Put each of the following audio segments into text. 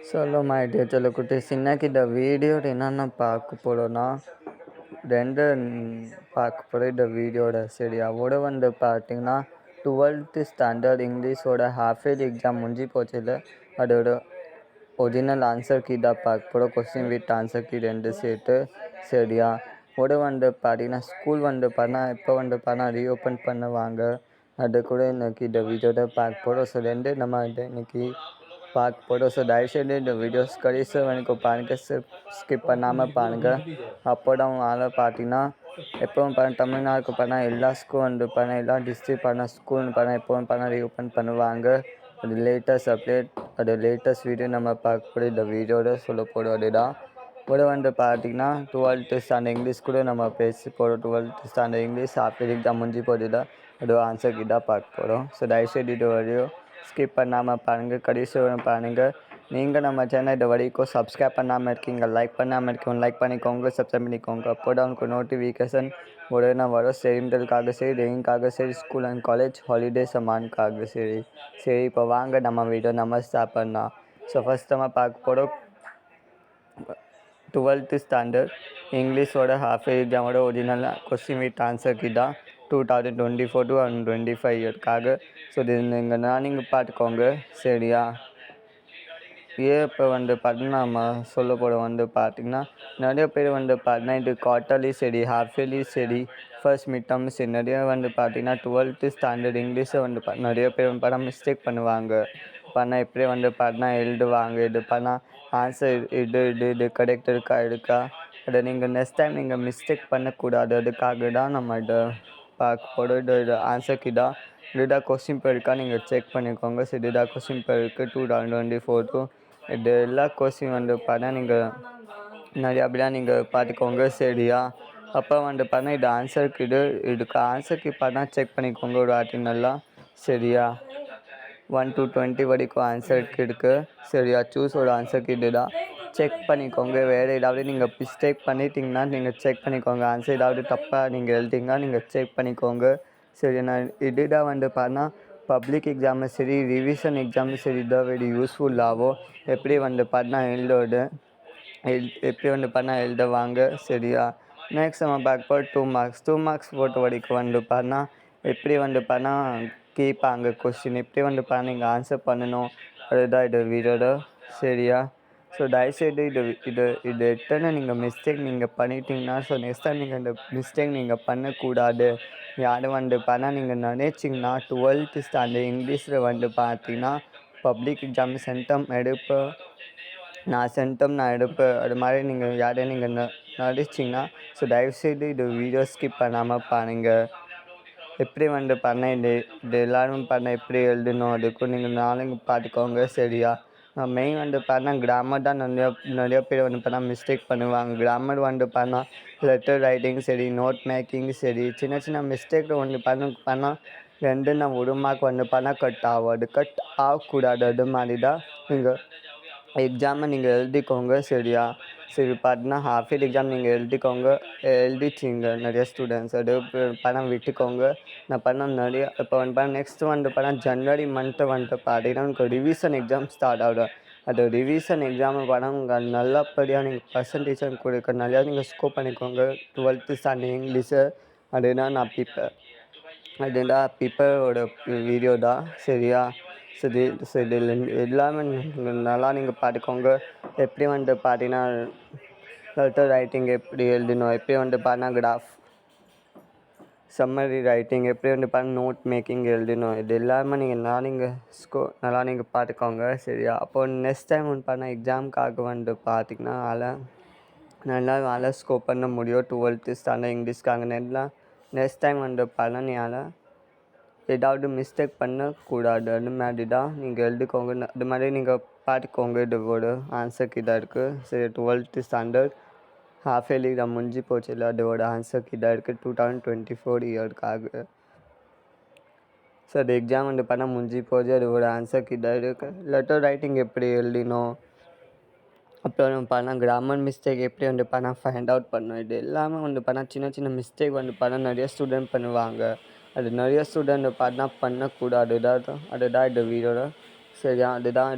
சொல்ல மாட்டே சொல்ல குட்டீஸ் இன்னைக்கு இந்த வீடியோட என்னென்ன பார்க்க போகிறோன்னா ரெண்டு பார்க்க போகிற இந்த வீடியோட சரி அவட வந்து பார்த்தீங்கன்னா 12th ஸ்டாண்டர்ட் இங்கிலீஷோட ஹாஃப் இயர்லி எக்ஸாம் முடிஞ்சு போச்சுல அதோட ஒரிஜினல் ஆன்சர் கீ தான் பார்க்க போகிறோம். கொஸ்டின் வித் ஆன்சர் கீ ரெண்டு சேர்த்து சரியா. கூட வந்து பார்த்தீங்கன்னா ஸ்கூல் வந்து பார்த்தா இப்போ வந்து பார்த்தா ரீஓப்பன் பண்ணுவாங்க. அது கூட இன்னைக்கு இந்த வீடியோட பார்க்க போகிறோம். ஸோ ரெண்டு நம்ம இன்னைக்கு பார்க்க போகிறோம். ஸோ தயவுசெய்து இந்த வீடியோஸ் கடைசி வரைக்கும் பாருங்கள், ஸ்கிப் பண்ணாமல் பாருங்கள். அப்போ தான் உங்களால் பார்த்தீங்கன்னா எப்போவும் தமிழ்நாடுக்கு பார்த்தா எல்லா ஸ்கூல் வந்து பார்த்தா எல்லா டிஸ்ட்ரிக்ட் பார்த்தா ஸ்கூல்னு பார்த்தா எப்போவும் பார்த்தா ரீஓப்பன் பண்ணுவாங்க. அது லேட்டஸ்ட் அப்டேட், அது லேட்டஸ்ட் வீடியோ நம்ம பார்க்க போகிற இந்த வீடியோட சொல்ல போகிறோம். அதுதான் கூட வந்து பார்த்தீங்கன்னா 12th ஸ்டாண்டர்ட் இங்கிலீஷ் கூட நம்ம பேசி போகிறோம். 12th standard English after exam முடிஞ்சு போகுதுல அது ஆன்சர் கீ தான் பார்க்க போகிறோம். ஸோ தயவுசெய்து இது வரையும் ஸ்கிப் பண்ணாமல் பாருங்கள், கடைசி வரை பாருங்கள். நீங்கள் நம்ம சேனல் இது வரைக்கும் சப்ஸ்கிரைப் பண்ணாமல் இருக்கீங்க, லைக் பண்ணாமல் இருக்கீங்க, லைக் பண்ணிக்கோங்க, சப்ஸ்கிரைப் பண்ணிக்கோங்க. அப்போ தான் உங்களுக்கு நோட்டிஃபிகேஷன் உடனே வரும். செய்திகளுக்காக சரி, ரெயின்காக சரி, ஸ்கூல் அண்ட் காலேஜ் ஹாலிடேஸ் அம்மானுக்காக சரி. சரி இப்போ வாங்க நம்ம வீடியோ நம்ம ஸ்டார்ட் பண்ணலாம். ஸோ ஃபஸ்ட் நம்ம பார்க்க போகிறோம் 12th ஸ்டாண்டர்ட் இங்கிலீஷோட ஹாஃப் இயர் எக்ஸாமோட original question with answer key தான் 2024 to 2025 இயர்க்காக. ஸோ இது நீங்கள் பார்த்துக்கோங்க சரியா. இப்போ வந்து பார்த்தீங்கன்னா நம்ம சொல்ல போகிற வந்து பார்த்திங்கன்னா நிறைய பேர் வந்து பார்த்தீங்கன்னா இது குவார்ட்டர்லி சரி, ஹாஃப் இயர்லி சரி, ஃபர்ஸ்ட் மிட் டேர்ம் சரி, நிறைய வந்து பார்த்திங்கன்னா 12th ஸ்டாண்டர்ட் இங்கிலீஷை வந்து நிறைய பேர் வந்து பார்த்தா மிஸ்டேக் பண்ணுவாங்க. பண்ணால் எப்படி வந்து பார்த்தீங்கன்னா எழுதுவாங்க, இது பண்ணால் ஆன்சர் இது கரெக்ட் இருக்கா அதை நீங்கள் நெக்ஸ்ட் டைம் நீங்கள் மிஸ்டேக் பண்ணக்கூடாது. அதுக்காக தான் நம்ம இதை பார்க்க போகிறோம். இது ஆன்சர் கீ தான். இதுதான் கொஸ்டின் பேர் இருக்கா நீங்கள் செக் பண்ணிக்கோங்க. ஸோ இதுதான் கொஸ்டின் பேர் இருக்குது 2024 to இது எல்லா கொஸ்டின் வந்து பார்த்தா நீங்கள் நிறையா அப்படிலாம் நீங்கள் பார்த்துக்கோங்க சரியா. அப்போ வந்து பார்த்தா இது ஆன்சருக்கு இதுக்கு ஆன்சருக்கு பார்த்தா செக் பண்ணிக்கோங்க ஒரு வாட்டி நல்லா சரியா. 1 to 20 வரைக்கும் ஆன்சருக்கு இருக்குது சரியா. சூஸோட ஆன்சருக்கு இது தான் செக் பண்ணிக்கோங்க. வேறு ஏதாவது நீங்கள் மிஸ்டேக் பண்ணிட்டீங்கன்னா நீங்கள் செக் பண்ணிக்கோங்க. ஆன்சர் ஏதாவது தப்பாக நீங்கள் எழுதிங்கன்னா நீங்கள் செக் பண்ணிக்கோங்க சரி. நான் இதுதான் வந்து பார்த்தா பப்ளிக் எக்ஸாமும் சரி, ரிவிஷன் எக்ஸாமும் சரி, இதான் வெரி யூஸ்ஃபுல்லாகும். எப்படி வந்து பார்த்தா எப்படி வந்து பார்த்தா எழுதுவாங்க சரியா. நெக்ஸ்ட் நம்ம பார்க்க போகிற 2 மார்க்ஸ் போட்ட வரைக்கும் வந்து பார்த்தா எப்படி வந்து பார்த்தா கேட்பாங்க கொஸ்டின், எப்படி வந்து பார்த்தா நீங்கள் ஆன்சர் பண்ணணும், அதுதான் இது வீடியோட சரியா. ஸோ தயவுசெய்து இது எத்தனை நீங்கள் மிஸ்டேக் நீங்கள் பண்ணிட்டீங்கன்னா ஸோ நெக்ஸ்ட் டைம் நீங்கள் இந்த மிஸ்டேக் நீங்கள் பண்ணக்கூடாது. யாரும் வந்து பார்த்தா நீங்கள் நினைச்சிங்கன்னா 12th ஸ்டாண்டர்ட் இங்கிலீஷில் வந்து பார்த்தீங்கன்னா பப்ளிக் எக்ஸாம் நான் எடுப்பேன் அது மாதிரி நீங்கள் யாரையும் நீங்கள் நடிச்சிங்கன்னா ஸோ தயவுசெய்து இது வீடியோ ஸ்கிப் பண்ணாமல் பாருங்கள். எப்படி வந்து பண்ண இது எல்லோரும் பண்ண எப்படி எழுதணும் அதுக்கும் நீங்கள் நாளைக்கு பார்த்துக்கோங்க சரியா. மெயின் வந்து பார்த்தா கிராமர் தான் நிறைய பேர் வந்து பார்த்தா மிஸ்டேக் பண்ணுவாங்க. கிராமர் வந்து பார்த்தா லெட்டர் ரைட்டிங் சரி, நோட் மேக்கிங் சரி, சின்ன சின்ன மிஸ்டேக்கில் வந்து பண்ணால் 1 மார்க் வந்து பார்த்தா கட் ஆகும். அது கட் ஆகக்கூடாது. அது மாதிரி தான் நீங்கள் எக்ஸாமை நீங்கள் எழுதிக்கோங்க சரியா. சரி பார்த்தீங்கன்னா ஹாஃப் இயர் எக்ஸாம் நீங்கள் எழுதிச்சிங்க நிறைய ஸ்டூடெண்ட்ஸ் அது பணம் விட்டுக்கோங்க. நான் பண்ண நிறைய இப்போ வந்து நெக்ஸ்ட் வந்து ஜனவரி மந்த்து வந்து பார்த்தீங்கன்னா உங்களுக்கு ரிவிஷன் எக்ஸாம் ஸ்டார்ட் ஆகிடும். அது ரிவிஷன் எக்ஸாம் உங்கள் நல்லபடியாக நீங்கள் பர்சன்டேஜ் கொடுக்க நிறையா நீங்கள் ஸ்கோர் பண்ணிக்கோங்க 12th ஸ்டாண்டர்ட் இங்கிலீஷு. அதுதான் நான் அதுதான் பிப்பரோட வீடியோ தான் சரியா. சரி இதில் எல்லாமே நல்லா நீங்கள் பார்த்துக்கோங்க. எப்படி வந்து பார்த்தீங்கன்னா லெட்டர் ரைட்டிங் எப்படி எழுதணும், எப்படி வந்து பார்த்தீங்கன்னா கிராஃப் சம்மரி ரைட்டிங், எப்படி வந்து பார்த்தீங்கன்னா நோட் மேக்கிங் எழுதணும், இது எல்லாமே நல்லா நீங்கள் பார்த்துக்கோங்க சரியா. அப்போது நெக்ஸ்ட் டைம் வந்து பார்த்தீங்கன்னா எக்ஸாமுக்காக வந்து பார்த்திங்கன்னா நல்லா ஸ்கோர் பண்ண முடியும் 12th ஸ்டாண்டர்ட் இங்கிலீஷ்க்காக. நெக்ஸ்ட் டைம் வந்து பார்த்தீங்கன்னா ஏதாவது மிஸ்டேக் பண்ணக்கூடாது. அது மாதிரி தான் நீங்கள் எழுதிக்கோங்க. அது மாதிரி நீங்கள் பார்த்துக்கோங்க. இதோட ஆன்சருக்கு இதாக இருக்குது சரி. 12th ஸ்டாண்டர்ட் ஹாஃப் இயர்லி தான் முடிஞ்சு போச்சு இல்லை, அதோட ஆன்சருக்கு இதாக இருக்குது 2024 இயர்க்காக. ஸோ அது எக்ஸாம் வந்து பார்த்தா முடிஞ்சு போச்சு, அதோட ஆன்சருக்கு இதாக இருக்குது. லெட்டர் ரைட்டிங் எப்படி எழுதினோம், அப்புறம் பார்த்தா கிராமர் மிஸ்டேக் எப்படி வந்து பார்த்தா ஃபைண்ட் அவுட் பண்ணணும், இது எல்லாமே வந்து பார்த்தா சின்ன சின்ன மிஸ்டேக் வந்து பார்த்தா நிறைய ஸ்டூடெண்ட் பண்ணுவாங்க. அது நிறைய ஸ்டூடெண்ட் பார்த்தா பண்ணக்கூடாது. அதுதான் இந்த வீடியோட சரியா, அதுதான்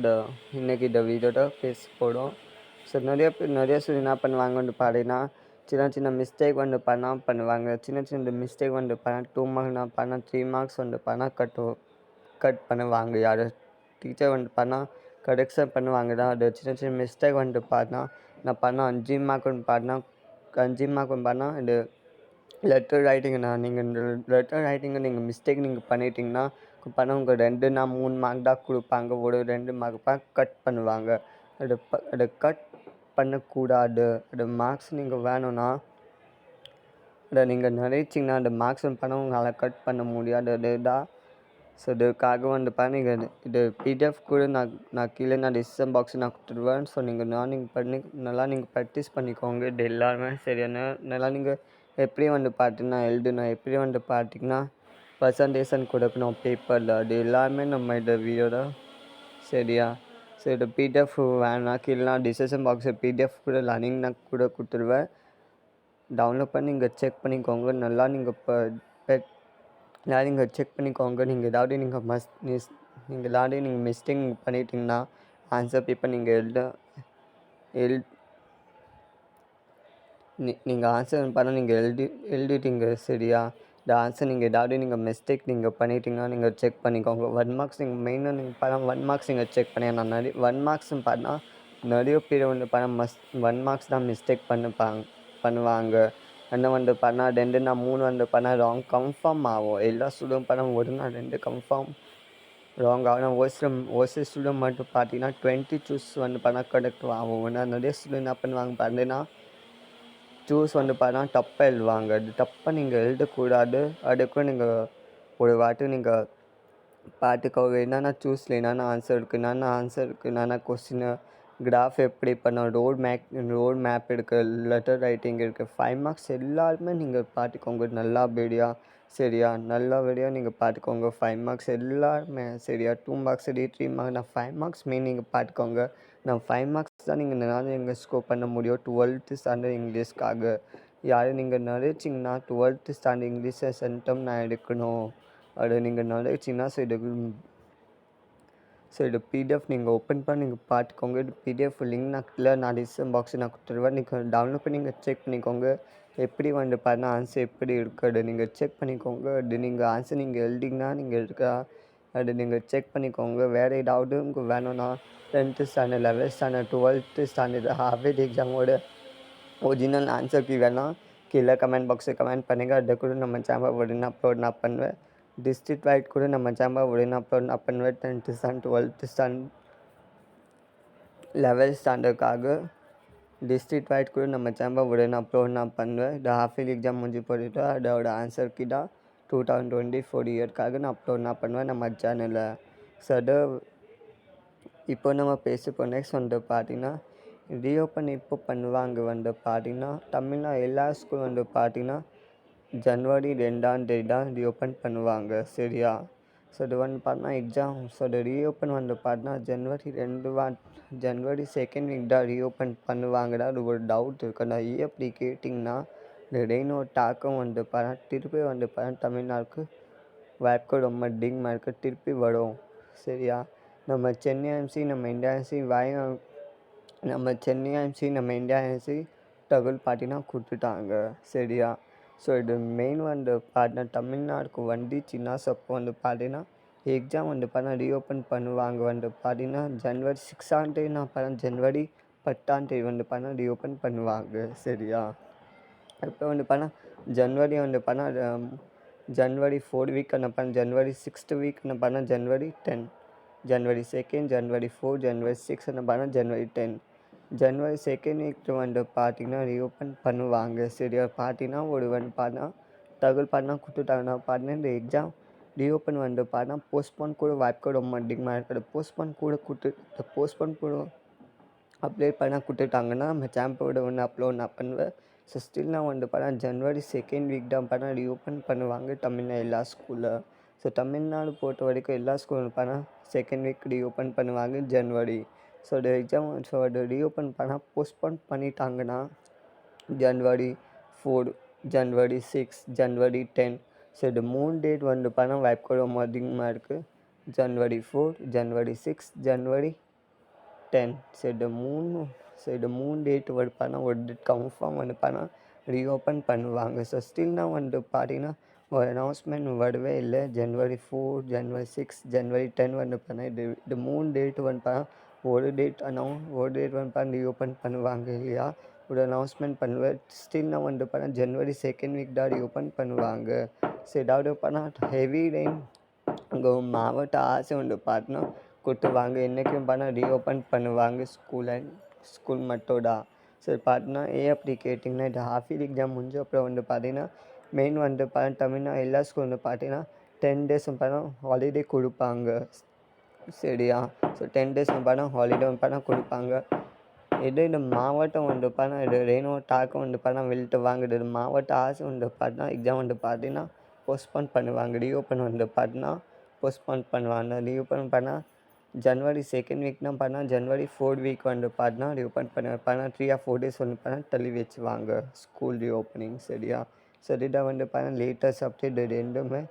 இன்னைக்கு இந்த வீடியோட பேச போகிறோம். ஸோ நிறைய ஸ்டூடெண்ட் என்ன பண்ணுவாங்கன்னு பார்த்தீங்கன்னா, சின்ன சின்ன மிஸ்டேக் வந்து பண்ணுவாங்க. சின்ன சின்ன மிஸ்டேக் வந்து 2 மார்க் 3 மார்க்ஸ் வந்து கட் பண்ணுவாங்க. யார் டீச்சர் வந்து கரெக்ஷன் பண்ணுவாங்க தான். அது சின்ன சின்ன மிஸ்டேக் வந்து நான் 5 மார்க் வந்து 5 மார்க் வந்து இது லெட்டர் ரைட்டிங்ண்ணா. நீங்கள் இந்த லெட்டர் ரைட்டிங்கை மிஸ்டேக் பண்ணிட்டீங்கன்னா உங்கள் 2 3 மார்க் தான் கொடுப்பாங்க. ஒரு 2 மார்க் கட் பண்ணுவாங்க. அதை கட் பண்ணக்கூடாது. அது மார்க்ஸ் வேணும்னா அதை நினைச்சிங்கன்னா அந்த மார்க்ஸ் உங்களால் கட் பண்ண முடியாது. அதுதான். ஸோ இதுக்காக நீங்கள் இது பிடிஎஃப் கூட நான் கீழே டிஸ்கிரிப்ஷன் பாக்ஸ் கொடுத்துருவேன். ஸோ நல்லா ப்ராக்டிஸ் பண்ணிக்கோங்க. இது எல்லாருமே சரியான நல்லா எப்படி பார்த்தீங்கன்னா எழுதணும், எப்படி பார்த்தீங்கன்னா பர்சன்டேஷன் கொடுக்கணும் பேப்பரில், அது எல்லாமே நம்ம இந்த வீடியோட சரியா. ஸோ இது பிடிஎஃப் வேணாம், கீழே டிஸ்கிரிப்ஷன் பாக்ஸில் பிடிஎஃப் கூட லிங்க் நான் கூட கொடுத்துருவேன். டவுன்லோட் பண்ணி செக் பண்ணிக்கோங்க. நல்லா செக் பண்ணிக்கோங்க. நீங்கள் ஏதாவது மிஸ்டேக் பண்ணிட்டீங்கன்னா ஆன்சர் பேப்பர் நீங்கள் ஆன்சர் எழுதிட்டீங்க சரியா. இந்த ஆன்சர் ஏதாவது மிஸ்டேக் பண்ணிட்டீங்கன்னா செக் பண்ணிக்கோங்க. 1 மார்க்ஸ் மெயினாக 1 மார்க்ஸ் செக் பண்ணி நான் 1 மார்க்ஸ்னு நிறைய பேர் 1 மார்க்ஸ் தான் மிஸ்டேக் பண்ணுவாங்க. ஆனால் 2 3 ராங் கன்ஃபார்ம் ஆகும். எல்லா ஸ்டூடெண்ட் 1 2 கன்ஃபார்ம் ராங் ஆகும். ஆனால் ஒரு சில ஸ்டூடெண்ட் மட்டும் பார்த்தீங்கன்னா 20 சூஸ் கரெக்ட் ஆகும். ஆனால் நிறைய ஸ்டூடெண்ட் என்ன பண்ணுவாங்க பார்த்தீங்கன்னா சூஸ் தப்பாக எழுதுவாங்க. அது தப்பாக எழுதக்கூடாது. அதுக்கும் ஒரு வாட்டி பார்த்துக்கோங்க. என்னென்ன சூஸில் என்னென்ன ஆன்சர் இருக்குது, என்னென்ன கொஸ்டின் கிராஃப் எப்படி பண்ணோம், ரோட் மேப் இருக்குது, லெட்டர் ரைட்டிங் இருக்குது, 5 மார்க்ஸ் எல்லாருமே பார்த்துக்கோங்க. நல்லபடியாக சரியா. நல்லபடியாக பார்த்துக்கோங்க. 5 மார்க்ஸ் எல்லாருமே சரியா. 2 மார்க்ஸ் 3 மார்க்ஸ் 5 மார்க்ஸ் மெயின் பார்த்துக்கோங்க. 5 மார்க்ஸ் தான் நல்லா ஸ்கோர் பண்ண முடியும் 12th ஸ்டாண்டர்ட் இங்கிலீஷ்க்காக. யாரும் நினைச்சிங்கன்னா 12th ஸ்டாண்டர்ட் இங்கிலீஷை சென்டம் நான் எடுக்கணும், அது நினைச்சிங்கன்னா இது பிடிஎஃப் ஓப்பன் பண்ணி பார்த்துக்கோங்க. இது பிடிஎஃப் லிங்க் நான் டிஸ்கிரிப்ஷன் பாக்ஸில் கொடுத்துருவேன். டவுன்லோட் பண்ணி செக் பண்ணிக்கோங்க. எப்படி ஆன்சர் எப்படி இருக்குது செக் பண்ணிக்கோங்க. அது ஆன்சர் எழுதிங்கன்னா இருக்கா அது செக் பண்ணிக்கோங்க. வேறு ஏதாவது வேணும்னா 10th standard 11th standard 12th standard half எக்ஸாமோட ஒரிஜினல் ஆன்சர் வேணால் கீழே கமெண்ட் பாக்ஸில் கமெண்ட் பண்ணுங்கள். அதை கூட நம்ம சேனல் உடனே அப்லோட் நான் பண்ணுவேன். டிஸ்ட்ரிக்ட் வைட் கூட நம்ம சேனல் உடனே அப்லோட் நான் பண்ணுவேன். 10th standard 12th standard 11th ஸ்டாண்டர்டுக்காக டிஸ்ட்ரிக்ட் வைட் கூட நம்ம சேனல் உடனே அப்லோட் நான் பண்ணுவேன். இந்த ஹாஃப் இயர்லி எக்ஸாம் முடிஞ்சு போயிட்டு அதோட ஆன்சருக்கு தான் 2024 இயர்க்காக நான் அப்லோட் நான் பண்ணுவேன் நம்ம சேனலில். ஸோ இப்போ நம்ம பேச நெக்ஸ்ட் பார்த்தீங்கன்னா ரீஓப்பன் இப்போ பண்ணுவாங்க பார்த்தீங்கன்னா தமிழ்நாடு எல்லா ஸ்கூல் பார்த்தீங்கன்னா ஜனவரி 2ஆம் தேதி தான் ரீஓப்பன் பண்ணுவாங்க சரியா. ஸோ இது பார்த்தீங்கன்னா எக்ஸாம். ஸோ இது ரீஓப்பன் பார்த்தீங்கன்னா ஜனவரி 2nd வீக் தான் ரீஓப்பன் பண்ணுவாங்கடா. அது ஒரு டவுட் இருக்குண்ணா. எப்படி கேட்டிங்கன்னா இந்த ரெயினோட தாக்கம் திருப்பி தமிழ்நாடுக்கு வாய்ப்பு ரொம்ப அதிகமாக இருக்குது. திருப்பி வரும் சரியா. நம்ம சென்னை எம்சி நம்ம இந்தியா எம்சி நம்ம இந்தியா எம்சி தகவல் பார்த்தீங்கன்னா கொடுத்துட்டாங்க சரியா. ஸோ இது மெயின் பார்த்தீங்கன்னா தமிழ்நாடுக்கு வந்துச்சுன்னா சப்போ பார்த்தீங்கன்னா எக்ஸாம் பார்த்தீங்கன்னா ரீஓப்பன் பண்ணுவாங்க பார்த்தீங்கன்னா ஜனவரி 6ஆம் தேதி ஜனவரி 10ஆம் தேதி பார்த்தீங்கன்னா ரீஓப்பன் பண்ணுவாங்க சரியா. இப்போ பார்த்தீங்கன்னா ஜனவரி பார்த்தீங்கன்னா ஜனவரி 4 வீக் ஜனவரி 6th வீக் பார்த்தீங்கன்னா ஜனவரி 10, ஜனவரி 2nd, ஜனவரி 4, ஜனவரி 6 பார்த்தீங்கன்னா ஜனவரி 10. ஜனவரி 2nd வீக் பார்த்தீங்கன்னா ரீஓப்பன் பண்ணுவாங்க சரியா. பார்த்தீங்கன்னா ஒரு பார்த்தீங்கன்னா தகவல் பார்த்தீங்கன்னா கொடுத்துட்டாங்கன்னா பார்த்தீங்கன்னா இந்த எக்ஸாம் ரீஓப்பன் பார்த்தீங்கன்னா போஸ்ட்போன் கூட வாய்ப்பு ரொம்ப அதிகமாக இருக்குது. போஸ்ட்போன் கூட அப்ளை பண்ணால் கொடுத்துட்டாங்கன்னா நம்ம சேனலோட அப்லோட் நான் பண்ணுவேன். ஸோ ஸ்டில் நான் பார்த்தீங்கன்னா ஜனவரி 2nd வீக் தான் பார்த்தீங்கன்னா ரீஓப்பன் பண்ணுவாங்க தமிழ்நாடு எல்லா ஸ்கூலில். ஸோ தமிழ்நாடு பொறுத்த வரைக்கும் எல்லா ஸ்கூலும் பார்த்தீங்கன்னா 2nd வீக் ரீஓப்பன் பண்ணுவாங்க ஜனவரி. ஸோ அது எக்ஸாம் அது ரீஓப்பன் பண்ணால் போஸ்ட்போன் பண்ணிட்டாங்கன்னா ஜனவரி 4, ஜனவரி 6, ஜனவரி 10. ஸோ இது 3 டேட் பார்த்தீங்கன்னா வாய்ப்பு ரொம்ப அதிகமாக இருக்குது. January 4, January 6, January 10. சரி மூணு டேட் வருப்பானா ஒரு டேட் கன்ஃபார்ம் வந்துப்பானா ரீஓப்பன் பண்ணுவாங்க. ஸோ ஸ்டில் நான் வந்து பார்த்தீங்கன்னா ஒரு அனௌன்ஸ்மெண்ட் வரவே இல்லை. January 4, January 6, January 10 வந்து பார்த்தா இது மூணு டேட்டு வந்துப்பானா ஒரு டேட் வந்துப்பானா ரீஓப்பன் பண்ணுவாங்க இல்லையா, ஒரு அனௌன்ஸ்மெண்ட் பண்ணுவேன். ஸ்டில் நான் வந்து பார்த்தா January 2nd வீக் தான் ரீஓப்பன் பண்ணுவாங்க. ஸோ ஏதாவது பார்த்தா ஹெவி ரெயின் அங்கே மாவட்ட ஆசை வந்து பார்த்தீங்கன்னா கொட்டுவாங்க. என்றைக்கும் பார்த்தா ரீஓப்பன் பண்ணுவாங்க ஸ்கூல் மட்டும் தான். சரி பார்த்தீங்கன்னா அப்படி கேட்டிங்கன்னா இது ஹாஃப் இயர் எக்ஸாம் முடிஞ்ச அப்புறம் வந்து பார்த்தீங்கன்னா மெயின் வந்து பார்த்தா தமிழ்நாடு எல்லா ஸ்கூல் வந்து பார்த்தீங்கன்னா 10 days பார்த்தா ஹாலிடே கொடுப்பாங்க. சரியா, ஸோ 10 days பார்த்தா ஹாலிடே வந்து பார்த்தா கொடுப்பாங்க. இந்த மாவட்டம் வந்து பார்த்தா இது ரெயினோ தாக்கம் வந்து பார்த்தா வெளிட்டு வாங்குது. மாவட்ட ஆசை வந்து பார்த்தா எக்ஸாம் வந்து பார்த்தீங்கன்னா போஸ்ட்போன் பண்ணுவாங்க. ரீஓப்பன் வந்து பார்த்தீங்கன்னா போஸ்ட்போன் பண்ணுவாங்க. ரீஓப்பன் பண்ணால் January 2nd வீக்னா பார்த்தா January 4 வீக் வந்து பார்த்தா ரீஓப்பன் பண்ண 3 or 4 days வந்து பார்த்தா தள்ளி வச்சுவாங்க ஸ்கூல் ரீஓப்பனிங். சரியா, ஸோ இதுதான் வந்து பார்த்தா லேட்டஸ்ட் அப்டேட் இது ரெண்டுமே.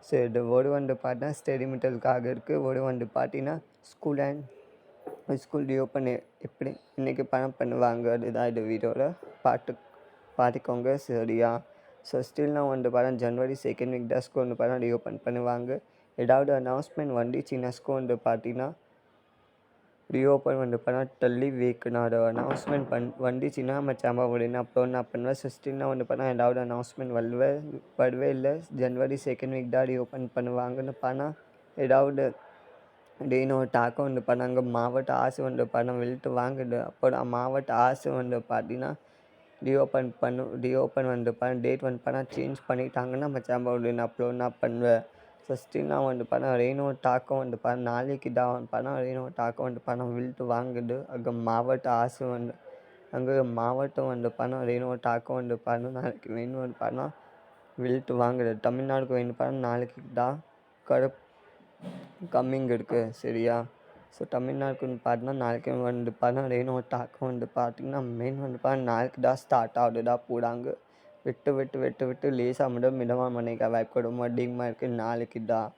ஸோ இது ஒரு வந்து பார்த்தா எக்ஸ்பெரிமெண்டலுக்காக இருக்குது, ஒரு வந்து பார்த்தீங்கன்னா ஸ்கூல் ரீஓப்பன் எப்படி இன்றைக்கி பண்ணுவாங்க அதுதான் இது வீடியோவில் பார்த்துக்கோங்க. சரியா, ஸோ ஸ்டில் நான் வந்து பார்த்தா January 2nd வீக் தான் ஸ்கூல் வந்து பார்த்தா ரீஓப்பன் பண்ணுவாங்க. ஏதாவது அனௌன்ஸ்மெண்ட் வந்துச்சுன்னா ஸ்கூல் வந்து பார்த்தீங்கன்னா ரீஓப்பன் வந்து பார்த்தா தள்ளி வைக்கணும். அதை அனௌன்ஸ்மெண்ட் வந்துச்சுன்னா நம்ம சேனல் உடனே அப்புறம் நான் பண்ணுவேன். ஸோ ஸ்டில் நான் வந்து பார்த்தா ஏதாவது அனௌன்ஸ்மெண்ட் வரவே இல்லை. January 2nd வீக் தான் ரீஓப்பன் பண்ணுவாங்கன்னு பண்ணால் ஏதாவது டெய்னோட தாக்கம் வந்து பண்ணாங்க. மாவட்ட ஆசை வந்து பண்ண வெளிட்டு வாங்குது. அப்புறம் மாவட்ட ஆசை வந்து பார்த்தீங்கன்னா ரீஓப்பன் வந்து டேட் வந்து பண்ணால் சேஞ்ச் பண்ணிட்டாங்கன்னா நம்ம சேனல் அப்லோட் நான் பண்ணுவேன். ஸோ ஸ்டில் நான் வந்து பண்ணால் ரெயினோட தாக்கம் வந்து நாளைக்கு தான் பண்ணால் ரெயினோட தாக்கம் வந்து பண்ணால் வெளிட்டு வாங்குது. அங்கே மாவட்டம் வந்து பண்ணால் ரெயினோட தாக்கம் வந்து பண்ணால் நாளைக்கு வேணும் வந்து பண்ணால் வெளிட்டு வாங்குது. தமிழ்நாடுக்கு வேணும் பண்ணால் நாளைக்கு தான் கம்மிங் இருக்குது. சரியா, ஸோ தமிழ்நாடுக்கு வந்து பார்த்தீங்கன்னா நாளைக்கு வந்து பார்த்தா ரெயினோட தாக்கம் வந்து பார்த்திங்கன்னா மெயின் வந்து பார்த்தா நாளைக்கு தான் ஸ்டார்ட் ஆகுதுதா போடாங்க. விட்டு லேசாக மட்டும் மிதமாக மணிக்கு வாய்ப்பு ரொம்ப அதிகமாக இருக்குது நாளைக்கு தான்.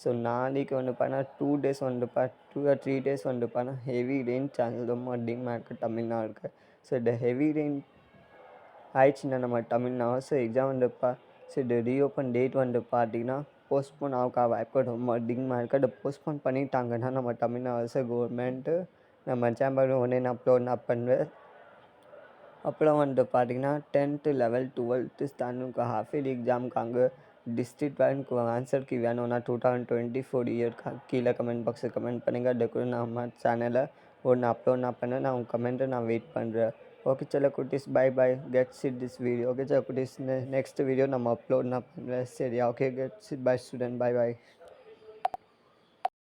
ஸோ நாளைக்கு வந்து பார்த்தா 2 days வந்து 2 or 3 days வந்து பார்த்தா ஹெவி ரெயின் சான்சஸ் ரொம்ப அதிகமாக இருக்குது தமிழ்நாடுக்கு. ஸோ இந்த ஹெவி ரெயின் ஆயிடுச்சுன்னா நம்ம தமிழ்நாடு ஸோ எக்ஸாம் வந்து ஸோ இந்த ரீஓப்பன் டேட் வந்து பார்த்திங்கன்னா போஸ்ட்போன் ஆக வாய்ப்பு ரொம்ப அதிகமாக இருக்குது. அதை போஸ்ட்போன் பண்ணிட்டாங்கன்னா நம்ம தமிழ்நாடு அரசு கவர்மெண்ட்டு நம்ம சேனல் உடனே நான் அப்லோட் நான் பண்ணுவேன். அப்புறம் வந்து பார்த்திங்கன்னா 10th 11th 12th ஸ்டாண்டர்டுக்கு ஹாஃப் இயர்லி எக்ஸாமுக்காங்க டிஸ்ட்ரிக்ட் பேங்க் ஆன்சருக்கு வேணும்னா 2024 இயர்க்கு கீழே கமெண்ட் பாக்ஸில் கமெண்ட் பண்ணுங்கள். அதுக்கு நம்ம சேனலை ஒன்று அப்லோட் நான் பண்ணேன். நான் உங்கள் கமெண்ட்டை நான் வெயிட் பண்ணுறேன். ஓகே चलो cuties bye gets it this video. Okay चलो कुटीस नेक्स्ट वीडियो நம்ம அப்லோட் நான் பண்ணுவேன். சரியா, okay gets it bye student bye.